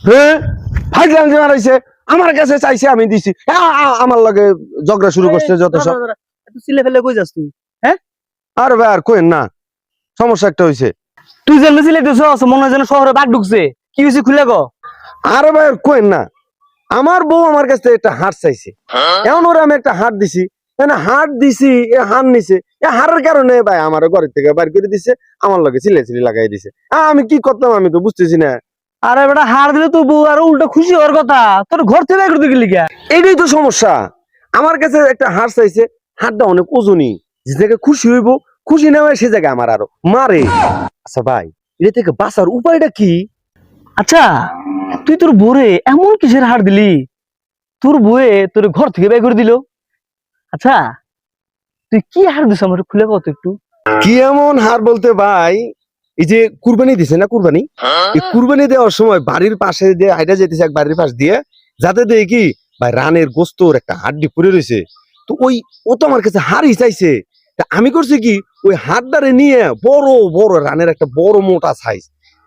হ্যাঁ ফাইজলাম যে মারাইছে আমার কাছে চাইছে আমি দিছি আমার লগে ঝগড়া শুরু করছে যত সব। তুই সিলে ফেলে কই যাস তুই? হ্যাঁ আরে ভাই আর কোয়েন না, সমস্যা একটা হইছে। তুই যেন সিলে দিছস মনে হয় যেন শহরে বাঘ ঢুকছে। কি হইছে খুলে ক। আরে ভাই আর কোয়েন না, আমার বউ আমার কাছ থেকে একটা হার চাইছে, এমন ওরা আমি একটা হার দিছি, হার দিছি এ হার নিছে, এ হারের কারণে ভাই আমার ঘরের থেকে বাইর করে দিছে, আমার লগে চিল্লাই লাগাই দিছে। আমি কি করতাম আমি তো বুঝতেছি না। আরে বেটা হার দিলে তো বউ আরো উল্টো খুশি হওয়ার কথা, তোর ঘর থেকে বের করে গেলি গা। এইটাই তো সমস্যা, আমার কাছে একটা হার চাইছে, হারটা অনেক ওজনই, যে জায়গায় খুশি হইব, খুশি না হয় সে জায়গায় আমার আরো মারে। আচ্ছা ভাই, এটা থেকে বাঁচার উপায়টা কি? আচ্ছা তুই তোর বউরে এমন কিসের হার দিলি তোর বউয়ে তোর ঘর থেকে বের করে দিল? আচ্ছা তুই কি হার দিস আমার খুলে কত একটু। কি এমন হার বলতে ভাই, এই যে কুরবানি দিছে না, কুরবানি, এই কুরবানি দেওয়ার সময় বাড়ির পাশে দিয়ে হাইটা যেতেছে, এক বাড়ির পাশ দিয়ে যাতে দেখি কি ভাই রানের গোস্তর একটা হাড্ডি পড়ে রয়েছে, তো ও তো আমার কাছে হারই চাইছে। তা আমি করছি কি, ওই হাড়টারে নিয়ে বড় বড় রানের একটা বড় মোটা সাইজ,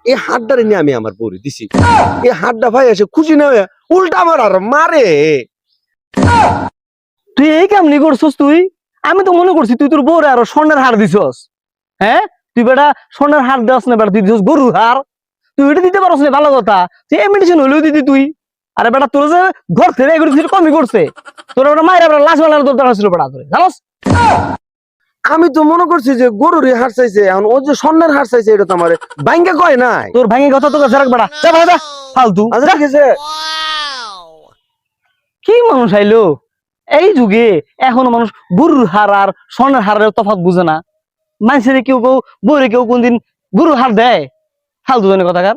এই হাড়টারে নিয়ে আমি আমার বউরে দিছি। এই হাড়টা ভাই এসে খুশি না হয়ে উল্টা আমার আর মারে। তুই এই কেমনি করছস তুই? আমি তো মনে করছি তুই তোর বউরে আরো স্বর্ণের হার দিছস। হ্যাঁ তুই বেটা স্বর্ণের হার দেওয়াস না বেটা, তুই দিছস গরুর হার। তুই এটা দিতে পারস না ভালো কথা, তুই মেডিসিন হলেও দিতি তুই। আরে বেটা তোর যে ঘর থেকে এগুলো কমই করছে, তোর বেটা মায়ের বেটা লাশ বানানোর দরকার ছিল বেটা তোর জানোস। আমি তো মনে করছি যে গরুর হার চাইছে, এখন ও যে স্বর্ণের হার চাইছে এটা তো আমার বাইঙ্গা কয় নাই। তোর ভাঙে কথা তো কাছে রাখ বেটা, যা বেটা ফালতু। আচ্ছা ঠিক আছে। কি মানুষ আইলো এই যুগে, এখনো মানুষ গরুর হার আর স্বর্ণের হারের তফাৎ বুঝে না। মানুষের কেউ কেউ বউরে কেউ কোনদিন গরুর হার দেয়? ফালতু জনের কথাকার।